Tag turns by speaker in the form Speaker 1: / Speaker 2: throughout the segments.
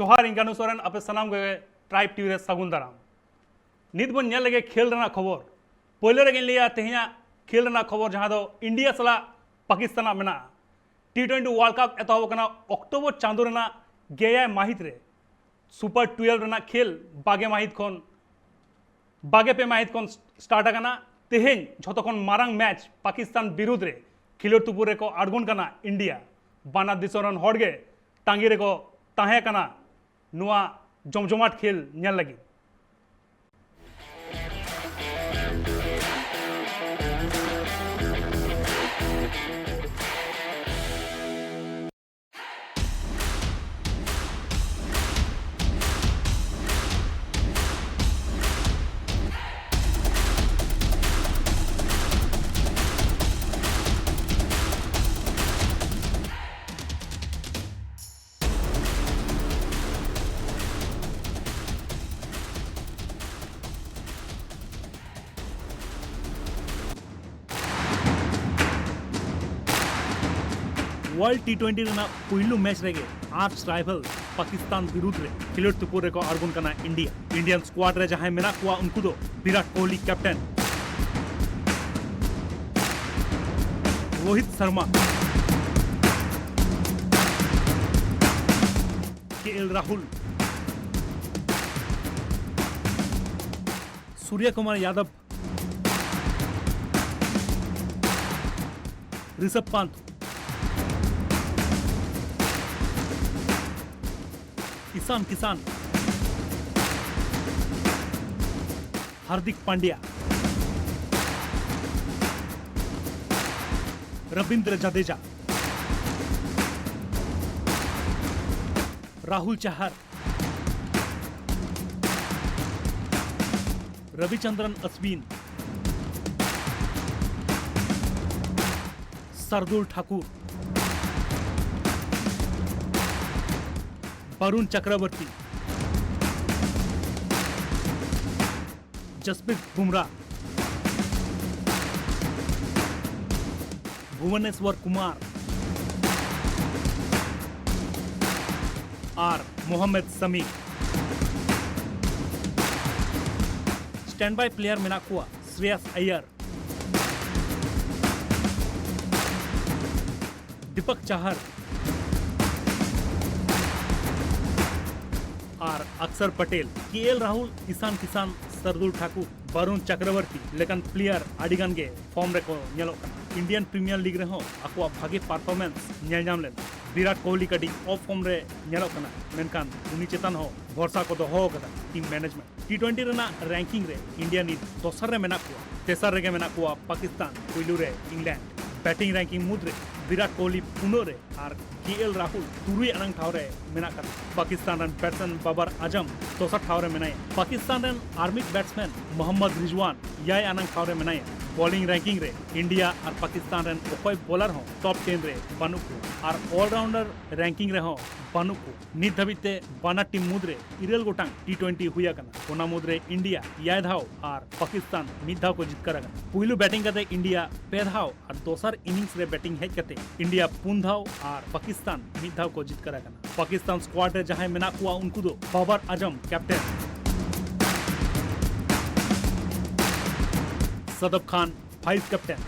Speaker 1: जोहार इंगानु सोरेन अपे सनाम गे tribe TV रे सगुन दाराम नित बन नेल लगे खेल रना खबर पहले रे लिया तेहना खेल रना खबर जहां दो इंडिया सला पाकिस्तान मेना T20 वर्ल्ड कप एतहब कना अक्टोबर चांदो रना गेया माहित रे सुपर 12 रना खेल बागे माहित खन बागे पे माहित खन स्टार्ट आकना तेहेन झतखन मारांग मैच पाकिस्तान विरुद्ध रे खिलोर तुपुर रे को आड़गोन कना इंडिया बाना दिसरन हड़गे टांगी रे को ताहे कना नुआ जमजमाट खेल नेल लगी वर्ल्ड T20 रना पहिलू मैच रेगे आर्च राइवल पाकिस्तान विरुद्ध रे खिलोर तुपुर रे को आड़गोन कना इंडिया इंडियन स्क्वाड रे जहां मेना कुआ उनको दो विराट कोहली कैप्टन रोहित शर्मा KL राहुल सूर्य कुमार यादव ऋषभ पंत ईशान किसान हार्दिक पांड्या रविंद्र जडेजा राहुल चहर रविचंद्रन अश्विन शार्दुल ठाकुर वरुण चक्रवर्ती जसप्रीत बुमराह भुवनेश्वर कुमार और Mohammed Shami stand by player मेना कुआ श्रेयस अय्यर दीपक चाहर और अक्षर पटेल KL राहुल ईशान किसान शार्दुल ठाकुर वरुण चक्रवर्ती लेकिन प्लेयर आडिगान गे फॉर्म रे को नेलो इंडियन प्रीमियर लीग रे हो आको भागे परफॉर्मेंस नेल जाम लेन विराट कोहली कडी ऑफ फॉर्म रे नेलो कना मेनकान उनी चेतन हो भरोसा को दो कदा टीम मैनेजमेंट T20 रेना रैंकिंग रे इंडिया नी दोसर रे मेना को तेसर रे मेना को पाकिस्तान पुइलू रे इंग्लैंड बैटिंग रैंकिंग मुद्रे विराट कोहली पुनो रे और KL राहुल तुरुई अनंग ठाव रे मेना कर पाकिस्तान रन बैट्समैन बाबर आजम दोसर ठाव रे मेनाय पाकिस्तान रन आर्मी बैट्समैन मोहम्मद रिजवान याय अनंग ठाव रे मेनाय बॉलिंग रैंकिंग रे इंडिया और पाकिस्तान रन ओकोय बॉलर हो टॉप 10 रे बानुकु और ऑलराउंडर रैंकिंग रे हो बानुकु नित धबिते बाना टीम मुद्रे इरेल गोटांग T20 हुया कना ओना मुद्रे इंडिया याय धाव और पाकिस्तान मिद धाव को जित करा पुइलू बैटिंग कते इंडिया पे धाव और दोसर इनिंग्स रे बैटिंग हेज कते इंडिया पुन धाव और पाकिस्तान मिद धाव को जित करा पाकिस्तान स्क्वाड रे जहां मेना कुआ उनको दो Babar Azam captain Shadab Khan vice captain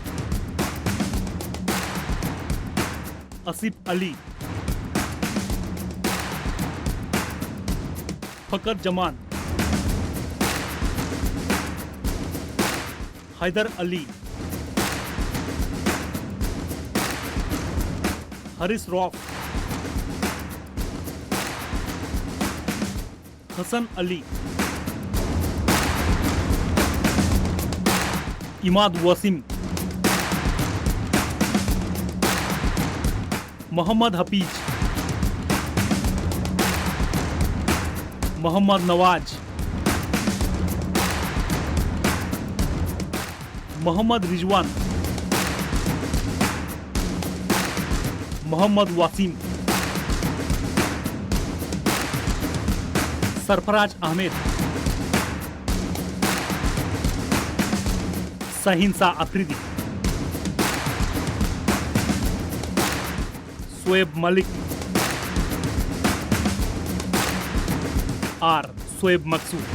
Speaker 1: Asif Ali Fakhar Zaman Haider Ali Haris Rauf Hasan Ali Imad Wasim Mohammad Hafeez Mohammad Nawaz Mohammad Rizwan Mohammad Wasim Sarfaraz Ahmed सहिंसा अफरीदी शोएब मलिक और शोएब मकसूद।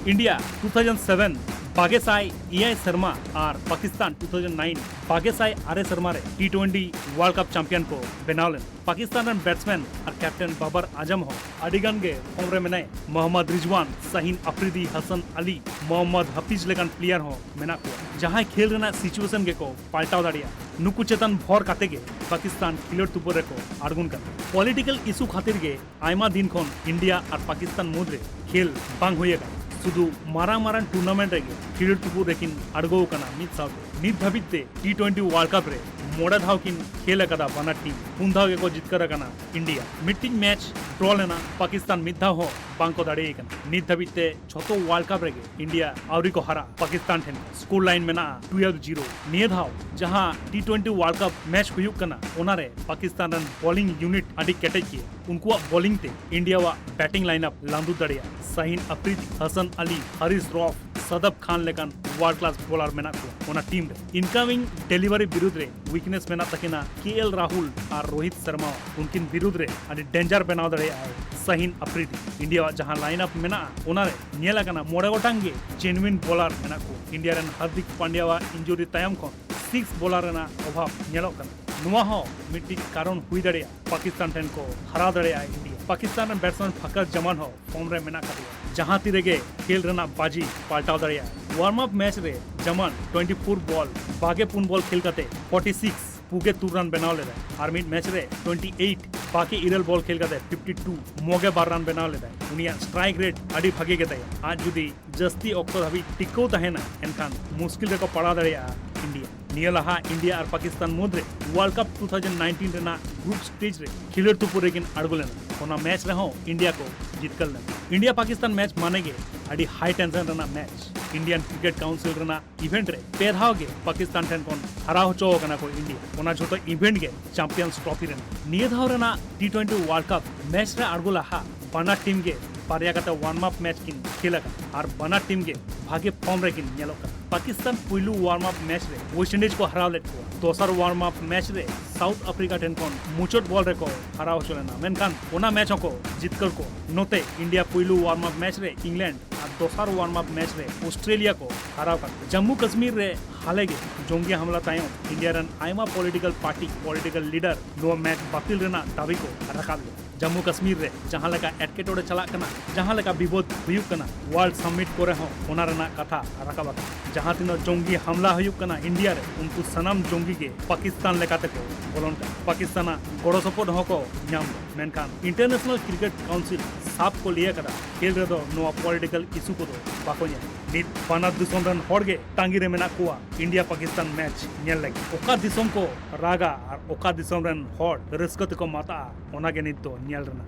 Speaker 1: इंडिया 2007 बागेसाई इयाय शर्मा और पाकिस्तान 2009 बागेसाई आरे शर्मा रे T20 वर्ल्ड कप चैंपियन को बनावलेन। पाकिस्तान रन बैट्समैन और कैप्टन बाबर आजम हो अडिगान गे फॉर्म रे मेनाय मोहम्मद रिजवान, शाहीन अफरीदी, हसन अली, मोहम्मद हफीज लेकान प्लेयर हो मेना को जहां खेल रेना सिचुएशन गे को पाल्टाव दाड़िया नुकु चेतन भर काते गे पाकिस्तान खिलोड़ तुपुर रे को आड़गुन कर। पॉलिटिकल इशू खातिर गे आयमा दिन खन इंडिया और पाकिस्तान मुद्रे खेल बांग होयेगा सुदू मारांग मारांग टूर्नामेंट रे खिलोड़ तुपुर रेकिन आड़गो कना मिद साउते नित धाबिते T20 वर्ल्ड कप रे मोड़ा धाव किन खेल कदा बना टीम पुन धाव के को जितकर कना इंडिया मीटिंग मैच ड्रॉ लेना पाकिस्तान मिद धाव हो बांको दाड़े कना नित धाबिते छोटो वर्ल्ड कप रे इंडिया आवरी को हरा पाकिस्तान ठेन स्कोर लाइन में ना 12-0 निये धाव जहां T20 वर्ल्ड कप मैच हुयुक कना ओनारे पाकिस्तान रन बॉलिंग यूनिट अडी केटेज किए उनको बॉलिंग ते इंडिया वा बैटिंग लाइनअप लांदू दड़िया शाहीन अफरीदी, हसन अली, हारिस रौफ, सदब खान लेकान वर्ल्ड क्लास बॉलर मेना को ओना टीम रे इनकमिंग डिलीवरी विरुद्ध रे वीकनेस मेना तकिना KL राहुल और रोहित शर्मा उनकिन विरुद्ध रे अडी डेंजर बनाव दड़े आए शाहीन अफरीदी इंडिया जहां लाइनअप मेना ओना रे नेला कना मोड़े गोटांग गे जेन्युइन बॉलर मेना को इंडिया रन हार्दिक पांड्या वा इंजुरी तायम को 6 बॉलर रेना अभाव नेलो कना नुआ हो मिट्टी कारण हुई दड़िया पाकिस्तान ठेन को हरा दड़िया इंडिया। पाकिस्तान रन बैट्समैन फकर जमान हो फॉर्म रे मेना कर जहां तीरे गे खेल रेना बाजी पाल्टाव दड़िया। वार्म अप मैच रे जमान 24 बॉल बागे पुन बॉल खेल काते 46 पुगे 2 रन बनाव लेदा और मिड मैच रे 28 बाकी इरल बॉल खेल काते 52 मोगे 12 रन बनाव लेदा उनिया स्ट्राइक रेट अडी भागे गे ताया आज जुदी जस्ती ऑक्टो धाबी टिको तहेना एनखान मुश्किल रे को पड़ा दड़िया इंडिया। निया लहा इंडिया और पाकिस्तान मुद्रे वर्ल्ड कप 2019 रेना ग्रुप स्टेज रे खिलोड़ तुपुर रेकिन आड़गुलेना ओना मैच रे हो इंडिया को जीतकल लेना। इंडिया पाकिस्तान मैच मानेगे अडी हाई टेंशन रेना मैच इंडियन क्रिकेट काउंसिल रेना इवेंट रे पेधाव गे पाकिस्तान ठेन कोन हरा होचो कना को इंडिया ओना छोटो इवेंट गे चैंपियंस ट्रॉफी रेना निया धाव Raina T20 world cup match रे आड़गुला हा बना टीम गे पारिया कते वार्म अप मैच किन खेलका और बना टीम गे भागे फॉर्म रे किन नेलोका। पाकिस्तान पुइलू वार्म अप मैच रे वेस्ट इंडीज को हराव लेट को दोसर वार्म अप मैच रे साउथ अफ्रीका ठेन कोन मुचोट बॉल रे को हराव चलेना मेनखान ओना मैच को जीतकर को नोते इंडिया पुइलू वार्म अप मैच रे इंग्लैंड और दोसर वार्म अप मैच रे ऑस्ट्रेलिया को हराव कर। जम्मू कश्मीर रे हाले गे जोंगी हमला तायो इंडिया रन आयमा पॉलिटिकल पार्टी पॉलिटिकल लीडर नो मैच बातिल रेना दाबी को रखाब ले। जम्मू कश्मीर रे जहां लगा एटकेटोड़े चला कना जहां लगा विवाद हुयुक कना वर्ल्ड समिट करे हो ओना रेना कथा रखाबा जहां तीनो जोंगी हमला हुयुक कना इंडिया रे उनको सनम जोंगी के पाकिस्तान लेकाते को बोलन पाकिस्तान गोड़ो सपोर्ट हो को नाम मेनखान इंटरनेशनल क्रिकेट काउंसिल साफ को लिए कदा खेल रे दो नो पॉलिटिकल इशू को दो बाको नित बाना दिसोम रन हड़गे टांगी रे मेना कुआ इंडिया पाकिस्तान मैच नेल लगे ओका दिसोम को रागा और ओका दिसोम रन हड़ रस्कत को माता ओना के नित तो नेल रना।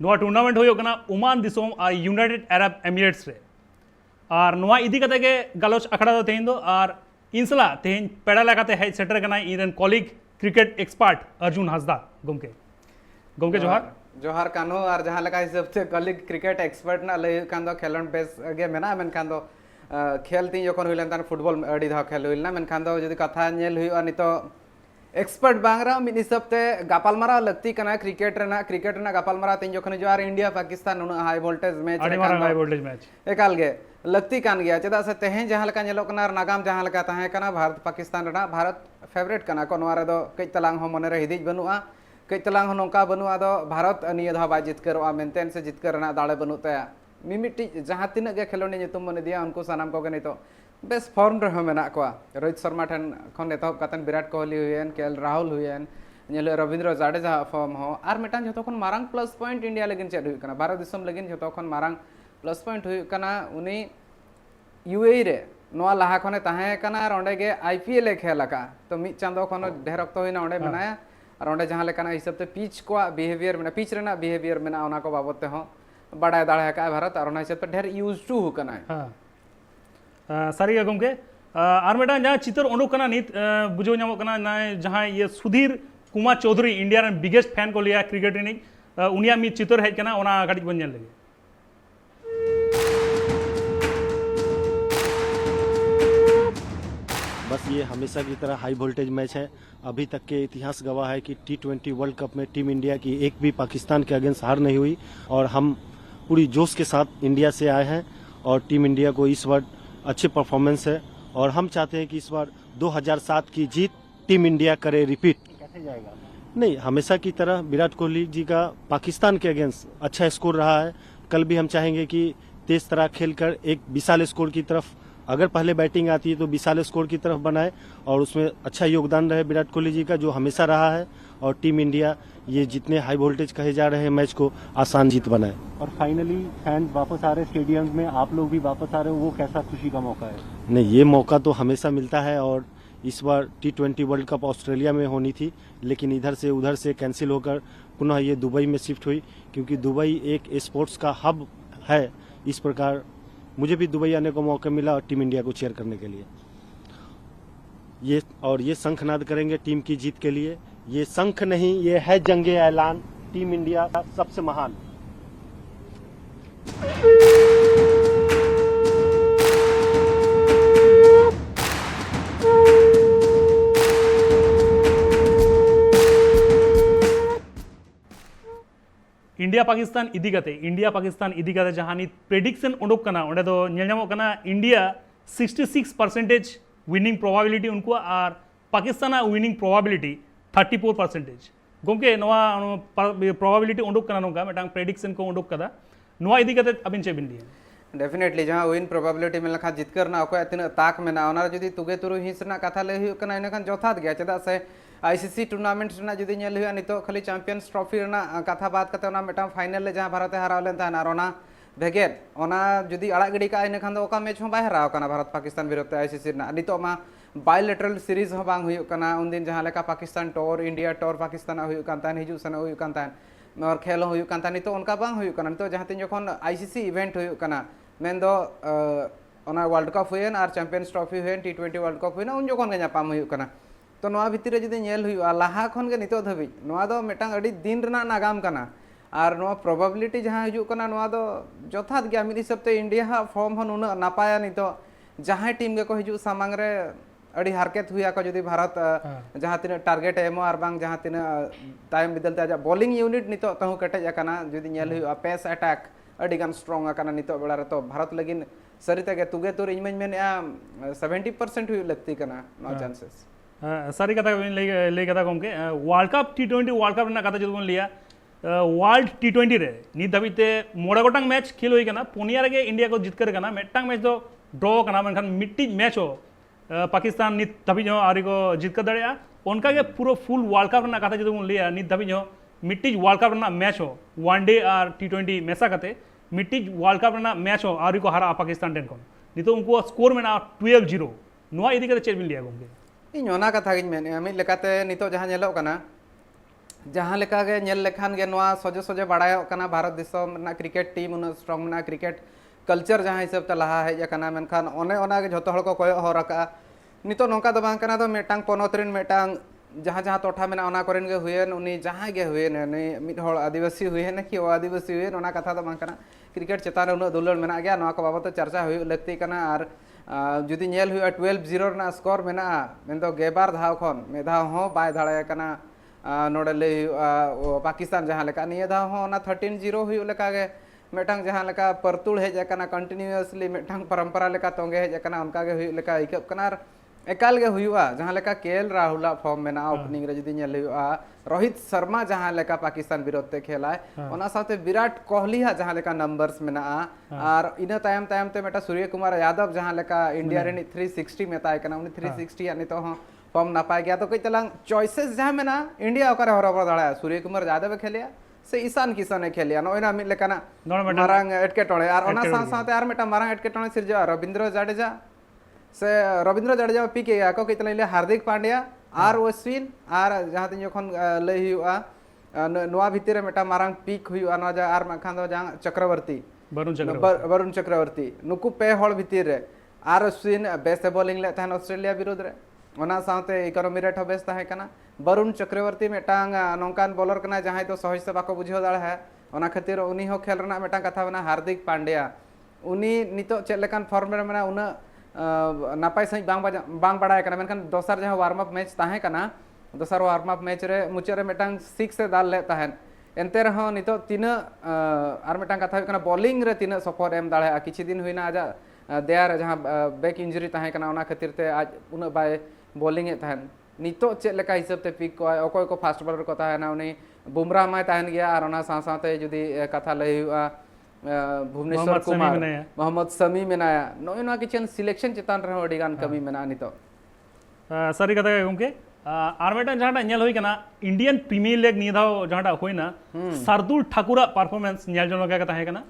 Speaker 1: नोआ टूर्नामेंट होयो कना ओमान दिसोम और यूनाइटेड अरब एमिरेट्स रे और नोआ इदी कते के गलोच अखड़ा दो तेहिन दो और इनसला तेहिन पेड़ा लगाते है सेटर कना इरन colleague cricket expert Arjun Hansda गोमके
Speaker 2: जोहार कानो और जहां लगा हिसाब से कॉलीग क्रिकेट एक्सपर्ट ना लय कान दो खेलन बेस गे मेना मेन कान दो खेल ती जखन हुइलन तान फुटबॉल अडी धा खेल हुइलना मेन कान दो जदि कथा नेल हुइआ नितो एक्सपर्ट बांगरा मिद हिसाब ते गापालमारा लगती कना क्रिकेट रेना गापालमारा तीन जखन जो आर इंडिया पाकिस्तान उन हाई वोल्टेज मैच एकाल गे लगती कान गया चेदा से तेहें जहां लका नेलो कना नागाम जहां लका ताहे कना भारत पाकिस्तान रेना भारत फेवरेट कना को नोआ रे दो कई तलांग हो मने रे हिदिज बनुआ कई तलांग हो नोका बनुआ दो भारत निया धा बा जितकरवा मेंटेन से जितकर रेना दाड़े बनु तया मिमिटी जहां तिना गे खेलोनी नितुम मने दिया उनको सनाम को गने तो बेस फॉर्म रे मेना को रोहित शर्मा ठन खन एतहब कतन Virat Kohli when KL Rahul when nail Ravindra Jadeja form हो आर मेटान जतो खन मारंग प्लस पॉइंट इंडिया लेकिन चेड हुई कना भारत दिसम लेकिन जतो खन मारंग प्लस पॉइंट हुई कना उनी UAE रे नोआ लाहा खने ताहे कना और ओंडे गे IPL खेलका तो मिद चांदो खन ढेर रक्त होइना ओंडे बनाया और ओंडे जहां लेकाना हिसाब ते पिच को बिहेवियर मेना पिच रेना बिहेवियर मेना ओना को बाबत ते हो बड़ा दाड़ा का भारत और ओना हिसाब ते ढेर यूज टू हो कना
Speaker 1: सारी गमके और मेटा जहाँ चित्र ओडोक कना नित बुझो नामो कना ना जहाँ ये सुधीर कुमार चौधरी इंडिया रन बिगेस्ट फैन को लिया क्रिकेट रिनिंग उनिया मिद चित्र हेज कना ओना गाड़ी बन नेल लगे
Speaker 3: ये हमेशा की तरह हाई वोल्टेज मैच है। अभी तक के इतिहास गवाह है कि T20 वर्ल्ड कप में टीम इंडिया की एक भी पाकिस्तान के अगेंस्ट हार नहीं हुई और हम पूरी जोश के साथ इंडिया से आए हैं और टीम इंडिया को इस बार अच्छी परफॉर्मेंस है और हम चाहते हैं कि इस बार 2007 की जीत टीम इंडिया करे रिपीट।
Speaker 1: कैसे जाएगा?
Speaker 3: नहीं, हमेशा की तरह विराट कोहली जी का पाकिस्तान के अगेंस्ट अच्छा स्कोर रहा है। कल भी हम चाहेंगे कि तेज तरह खेलकर एक विशाल स्कोर की तरफ, अगर पहले बैटिंग आती है तो विशाल स्कोर की तरफ बनाए और उसमें अच्छा योगदान रहे विराट कोहली जी का, जो हमेशा रहा है। और टीम इंडिया ये जितने हाई वोल्टेज कहे जा रहे हैं मैच को आसान जीत बनाए।
Speaker 4: और फाइनली फैंस वापस आ रहे स्टेडियम में, आप लोग भी वापस आ रहे हो, वो कैसा खुशी का मौका है?
Speaker 3: नहीं, ये मौका तो हमेशा मिलता है और इस बार T20 वर्ल्ड कप ऑस्ट्रेलिया में होनी थी लेकिन इधर से उधर से कैंसिल होकर पुनः ये दुबई में शिफ्ट हुई, क्योंकि दुबई एक स्पोर्ट्स का हब है। इस प्रकार मुझे भी दुबई आने का मौका मिला और टीम इंडिया को चीयर करने के लिए। ये शंखनाद करेंगे टीम की जीत के लिए। ये शंख नहीं, ये है जंगे ऐलान, टीम इंडिया का सबसे महान।
Speaker 1: इंडिया पाकिस्तान इदी कते जहां नित प्रेडिक्शन उडुक कना ओंडे दो नेल ᱧᱟᱢᱚᱜ कना इंडिया 66% विनिंग प्रोबेबिलिटी उनको और पाकिस्तान विनिंग प्रोबेबिलिटी 34%। गोमके नवा प्रोबेबिलिटी उडुक कना नोंका मिटांग प्रेडिक्शन को उडुक कदा नवा इदी कते अबिन चे बिन लिया।
Speaker 2: डेफिनेटली जहाँ विन प्रोबेबिलिटी में लखा जितकर ना अकोय तीन ताक में ना ओना जुदी तुगे तुरु हिंस ना कथा ले हुई कना इनखान जोथात गया चेदा से आईसीसी टूर्नामेंट ना जुदी नेल हुआ नितो खाली चैंपियंस ट्रॉफी ना कथा बात कते ओना मिटांग फाइनल ले जहाँ भारत हराव लेन तान और ओना भेगेट ओना जुदी अड़ा गिडी का इनखान दो ओका मैच हो बाय हराव कना भारत पाकिस्तान विरुद्ध आईसीसी ना नितो मा बायलैटरल सीरीज हो बांग हुई कना उन दिन जहाँ लेका पाकिस्तान टोर इंडिया टोर पाकिस्तान हुई कांतान हिजु सन हुई कांतान और खेल हुई कांतान नितो उनका बांग हुई कना नितो जहाँ तीन जखन आईसीसी इवेंट हुई कना मेन दो वर्ल्ड कप हुए और चैंपियंस ट्रॉफी हुए T20 वर्ल्ड कप हुए उन जखन के नापाम हुई कना तो नवा भितर जुदी नेल हुई लाहा खन के नितो धबी नवा दो मिटांग अड़ी दिन रना नागाम कना और नवा प्रोबेबिलिटी जहाँ हिजु कना नवा दो जोथात गया मिद हिसाब ते इंडिया फॉर्म हन उना नापाया नितो जहाँ टीम के को हिजु सामांग रे अड़ी हारकेत हुआ को जुदी भारत जहाँ तीन टारगेट एमो और बांग जहाँ तीन तायम बिदलते आजा बॉलिंग यूनिट नितो तहु कटेज कना जुदी नेल हुई पेस अटैक अड़ी गान स्ट्रॉन्ग अकना नितो बेड़ा रे तो भारत लगिन सरिते के तुगे तुर इनमें मेने 70% हुई लगती कना नो चांसेस।
Speaker 1: सारी कथा ले कथा Gomke world cup T20 world cup ना कथा जो लिया वर्ल्ड T20 रे नित धाबिते मोड़ा गोटांग मैच खेल हुई कना पुनिया रे इंडिया को जितकर कना मेटांग मैच दो ड्रॉ कना मनखान मिट्टी मैच हो पाकिस्तान नित धाबी जो आरी को जितकर दड़िया उनका के पूरा फुल वर्ल्ड कप ना कथा जो लिया नित धाबी जो मिट्टी वर्ल्ड कप ना मैच हो वनडे और T20 मेसा कते मिट्टी वर्ल्ड कप ना मैच हो आरी को हरा पाकिस्तान टेन को नितो उनको स्कोर में ना 12-0 नोआ इदी कते चेक बिन लिया गोमके
Speaker 2: इन ओना कथा गिन मेने अमित लेकाते नितो जहाँ नेलो कना जहाँ लेका के नेल लेखान के नोआ सोजे सोजे बड़ायो कना भारत दिसम ना क्रिकेट टीम उन स्ट्रॉन्ग ना क्रिकेट कल्चर जहाँ हिसाब ते लहा है कना मेनखान ओने ओना के झोतो हड़ को कोय हो रका नितो नोका दो बांग कना दो मेटांग पोनोतरिन मेटांग जहाँ जहाँ टोठा में ओना करेन के हुएन उनी जहाँ के हुएन ने मिद हड़ आदिवासी हुएन कि ओ आदिवासी हुएन ओना कथा दो बांग कना क्रिकेट चेतान उन दुलड़ मेना गया नोआ को बाबत चर्चा हुई लगती कना और जुदी नेल हुआ 12-0 ना स्कोर मेना मेन दो गेबार धाव खन मे धाव हो बाय धाड़े कना नोडे ले पाकिस्तान जहाँ लेका निये धाव हो ना 13-0 हुई लेका के मेटांग जहाँ लेका परतुड़ हेज कना कंटिन्यूअसली मेटांग परंपरा लेका तोंगे हेज कना उनका के हुई लेका इकब कना एकाल के हुआ जहाँ लेका KL राहुल फॉर्म में ना ओपनिंग रे जुदी नेल हुआ रोहित शर्मा जहाँ लेका पाकिस्तान विरोध ते खेला है ओना साथे विराट कोहली हा जहाँ लेका नंबर्स में ना और इना तायम तायम ते मेटा सूर्य कुमार यादव जहाँ लेका इंडिया रे 360 में ताय कना उनी 360 यानी तो फॉर्म ना पाए गया तो कई तलांग चॉइसेस जहाँ में ना इंडिया ओकर हरबर दड़ा सूर्य कुमार यादव खेलिया से ईशान किशन खेलिया नोइना मिल लेकाना मारांग एटके टोणे और ओना साथे यार मेटा मारांग एटके टोणे सिरजा रविंद्र जडेजा से रविंद्र जडेजा पीके को कितने हार्दिक पांड्या और अश्विन और जहाँ तीन जखन लय हुआ नोआ भितर मेटा मारांग पीक हुआ ना जा और माखान दो जहाँ चक्रवर्ती वरुण चक्रवर्ती नुकु पे हड़ भितर रे और अश्विन बेस्ट बॉलिंग ले तहन ऑस्ट्रेलिया विरुद्ध रे ओना साथे इकोनॉमी रेट बेस ताहे कना वरुण चक्रवर्ती मेटांग नौकान बॉलर कना जहाँ तो सहज से बाको बुझो दाड़ा है ओना खातिर उनी हो खेल रना मेटांग कथा बना हार्दिक पांड्या उनी नितो चेक लेकान फॉर्म रे मना उना नापाय सही बांग बड़ा करना मेनखान दोसर जहां वार्म अप मैच ताहे कना दोसर वार्म अप मैच रे मुचाद रे मेटांग 6 से दाल ले ताहेन एनते रहो नितो तीना आर मेटांग कथा हुई कना बॉलिंग रे तीना सपोर्ट एम दाड़े किछि दिन हुईना आजा देयार जहां बैक इंजरी ताहे कना ओना खातिर ते आज उना बाय बॉलिंग ए ताहेन नितो चेक लेका हिसाब ते पिक को अकोय को फास्ट बॉलर को ताहेना उनी बुमराह माय ताहेन गया और ओना साथ-साथ जुदी कथा लई हुआ भुवनेश्वर कुमार मोहम्मद समी मेनाया नोय ना किचन सिलेक्शन चितान रहो अडिगान कमी मेना नितो
Speaker 1: सारी कथा गमके आर मेटन जहां नेल होई कना इंडियन प्रीमियर लीग निया धाव जहां होइना सरदुल ठाकुर परफॉर्मेंस नेल जनो का ताहे कना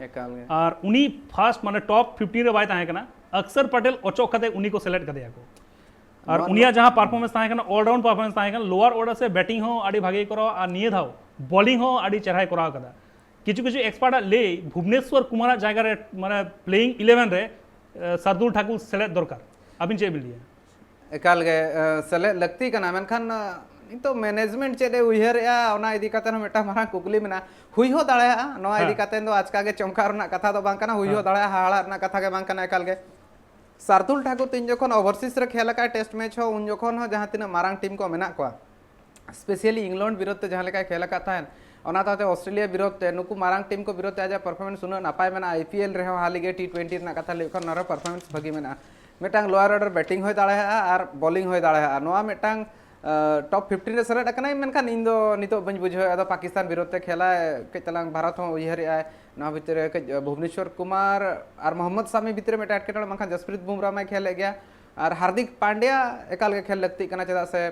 Speaker 1: और उनी फर्स्ट माने टॉप 15 रे बाय ताहे कना अक्सर पटेल ओचो कते उनी को सिलेक्ट कदे को और उनिया जहां परफॉर्मेंस ताहे कना ऑलराउंड परफॉर्मेंस ताहे कना लोअर ऑर्डर से बैटिंग हो आडी भागे करो और निया धाव बॉलिंग हो आडी चढ़ाई करा कदा किछु किछु एक्सपर्ट ले भुवनेश्वर कुमार जगह रे माने प्लेइंग 11 रे सरदुल ठाकुर सेलेक्ट दरकार अबिन चे बिलिया
Speaker 2: एकाल गे सेले लगती कना मेनखान तो मैनेजमेंट चेदे उयहर या ओना इदी काते मेटा मारा कुकली मेना हुई हो दाड़े नोआ इदी काते दो आज का गे चमकार ना कथा दो बांग कना हुई हो दाड़े हाड़ा ना कथा के बांग कना एकाल गे सरदुल ठाकुर तीन जखन ओवरसीज रे खेल का टेस्ट मैच हो उन जखन हो जहां तीना मारांग टीम को मेना को स्पेशली इंग्लैंड विरुद्ध जहां लेका खेल का था ओना ताते ऑस्ट्रेलिया विरुद्ध नुकु मारांग टीम को विरुद्ध आज परफॉर्मेंस सुनो नापाय मेना आईपीएल रे हो हाली गे टी20 ना कथा लेखन नर परफॉर्मेंस भगी मेना मेटांग लोअर ऑर्डर बैटिंग होय दाड़े और बॉलिंग होय दाड़े नोआ मेटांग टॉप 15 रे सेलेक्ट अकना मेनखान इन दो नितो बंज बुझो अदा पाकिस्तान विरुद्ध खेला के तलांग भारत हो उयहर आय ना भीतर के भुवनेश्वर कुमार और मोहम्मद सामी भीतर में टाट के मंखा जसप्रीत बुमराह में खेल गया और हार्दिक पांड्या एकाल के खेल लगती कना चदा से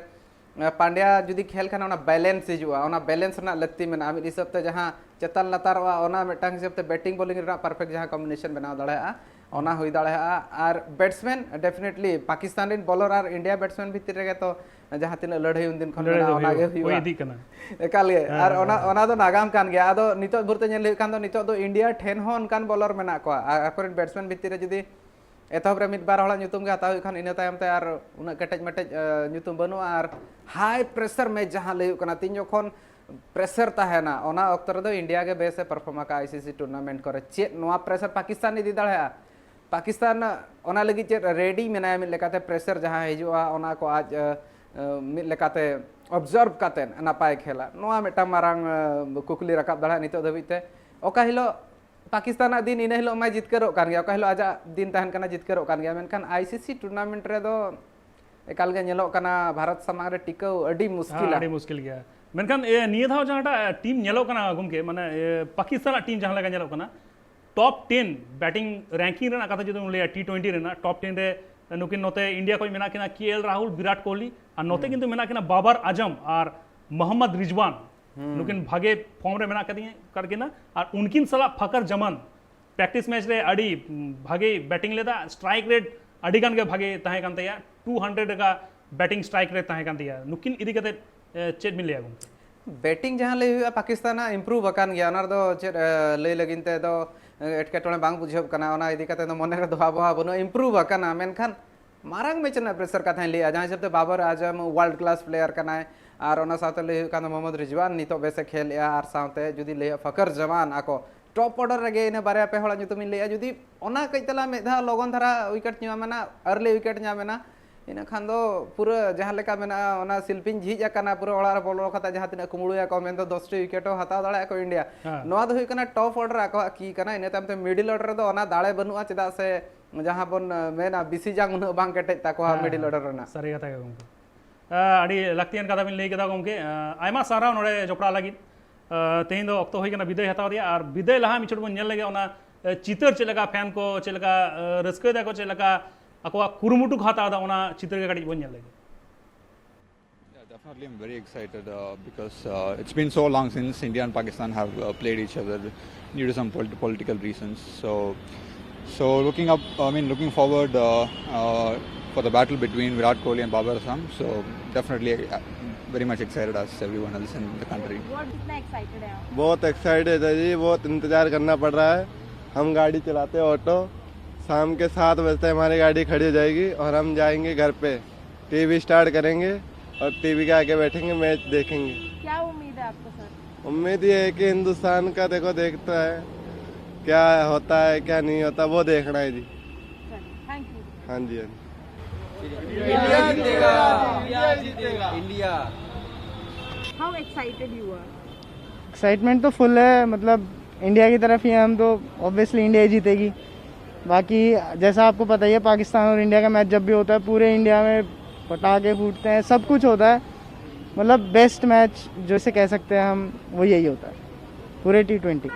Speaker 2: पांड्या जुदी खेल खाना ओना बैलेंस हिजुआ ओना बैलेंस ना लगती में आमिद हिसाब ते जहां चेतन लतारवा ओना मेटांग हिसाब ते बैटिंग बॉलिंग रे परफेक्ट जहां कॉम्बिनेशन बनाव दाड़ेआ ओना हुई दाड़ेआ और बैट्समैन डेफिनेटली पाकिस्तान इन बॉलर और इंडिया बैट्समैन भीतर रे तो जहां तीन लड़ाई उन दिन खन ओना गे हुआ
Speaker 1: इदी कना
Speaker 2: एकाल गे और ओना दो नागाम कान गया आदो नितो भुरते नेल हुई कान दो नितो दो इंडिया 10 हो अनकान बॉलर मेना को आकोरेन बैट्समैन भीतर रे जुदी एतहब रे मिद बार हला ᱧᱩᱛᱩᱢ गे हताव खान इन तायम ते और उना कटेज मटेज ᱧᱩᱛᱩᱢ बनु और हाई प्रेशर मैच जहां ले कना तीन जखन प्रेशर ताहेना ओना ऑक्ट रे दो इंडिया के बेस परफॉर्म का आईसीसी टूर्नामेंट करे चे नोआ प्रेशर पाकिस्तान इदी दाड़ेआ पाकिस्तान ओना लगी चे रेडी मेना मिल लेकाते प्रेशर जहां हिजुआ ओना को आज मिल लेकाते ऑब्जर्व काते नापाय खेला नोआ मेटा मारांग कुकली रकाब दाड़ा नितो धबिते ओका हिलो पाकिस्तान दिन इन हिलो मा जितकरो कान गया ओका हिलो आजा दिन तहन कना जितकरो कान गया मेनखान आईसीसी टूर्नामेंट रे दो एकाल गे नेलो कना भारत समाज रे टिकाउ अडी मुश्किल
Speaker 1: गया मेनखान ए निया धाव जहां टीम नेलो कना गुमके माने पाकिस्तान टीम जहां लगा नेलो कना टॉप 10 बैटिंग रैंकिंग रे ना कथा जदि ले टी20 रे ना टॉप 10 रे नुकिन नोते इंडिया को मेना किना केएल राहुल विराट कोहली और नोते किंतु मेना किना बाबर आजम और मोहम्मद रिजवान नुकिन भागे फॉर्म रे मेना करके ना और उनकिन सला फकर जमान प्रैक्टिस मैच रे अड़ी भागे बैटिंग लेदा स्ट्राइक रेट अड़ी गान के भागे ताहे कान तया 200 का बैटिंग स्ट्राइक रेट ताहे कान तया नुकिन इदी कते चेक मिल लिया
Speaker 2: बैटिंग जहां ले पाकिस्तान इम्प्रूव अकान गया ओना दो चेक ले लगिन ते दो एटकेटोणे बांग बुझब कना ओना इदी कते दो मने रे दोहा बहा बनो इम्प्रूव अकाना मेनखान मारांग मैच ना प्रेशर का था लिया जहां सबते Babar Azam world class player कना और ओना साथे ले कान मोहम्मद रिजवान नितो बेसे खेल या और साथे जुदी ले फकर जमान आको टॉप ऑर्डर रे इन बारे पे होला जुतुमिन ले जुदी ओना कइतला मेधा लगन धारा विकेट न्यामेना अर्ली विकेट न्यामेना इन खान दो पूरा जहां लेका मेना ओना शिल्पिन झिज अकाना पूरा ओळा रे बोलो खता जहां तिना कुमुळुया को मेन दो 10 टी विकेट हता दाळे को इंडिया नोआ दो हुई कना टॉप ऑर्डर आको की कना इन तामते मिडिल ऑर्डर दो ओना दाळे बनुआ चदा से जहां बन मेना बिसी जांग उन बांग केटे ताको मिडिल ऑर्डर ना
Speaker 1: सरी कथा के गमके अड़ी लक्तियन कथा बिन ले केदा गमके आयमा सारा नोडे जोपड़ा लागि तेहिं दो ऑक्टो होई कना विदाय हताव दिया और विदाय लहा मिचड़ बन नेल लगे ओना चितर चलेगा फैन को चलेगा रस्के दा को चलेगा अकवा कुरुमुटु खाता दा ओना चित्र के कड़ी बन नेल लगे
Speaker 5: Definitely, I'm very excited because it's been so long since India and Pakistan have played each other due to some political reasons. So looking forward for the battle between Virat Kohli and Babar Azam. So definitely very much excited as everyone else in the country.
Speaker 6: कितना excited है आप?
Speaker 7: बहुत excited है जी, बहुत इंतजार करना पड़ रहा है। हम गाड़ी चलाते हैं ऑटो, शाम के 7 बजते हमारी गाड़ी खड़ी हो जाएगी और हम जाएंगे घर पे, टीवी स्टार्ट करेंगे और टीवी के आगे बैठेंगे, मैच देखेंगे।
Speaker 6: क्या उम्मीद है आपको सर?
Speaker 7: उम्मीद ये है कि हिंदुस्तान का देखता है क्या होता है क्या नहीं होता, वो देखना है जी।
Speaker 6: Thank you.
Speaker 7: हाँ जी, हाँ जी।
Speaker 6: How excited you are?
Speaker 8: Excitement तो फुल है, मतलब इंडिया की तरफ ही है हम, तो ऑब्वियसली इंडिया ही जीतेगी। बाकी जैसा आपको पता ही है, पाकिस्तान और इंडिया का मैच जब भी होता है पूरे इंडिया में पटाखे फूटते हैं, सब कुछ होता है। मतलब बेस्ट मैच जो इसे कह सकते हैं हम, वो यही होता है पूरे T20।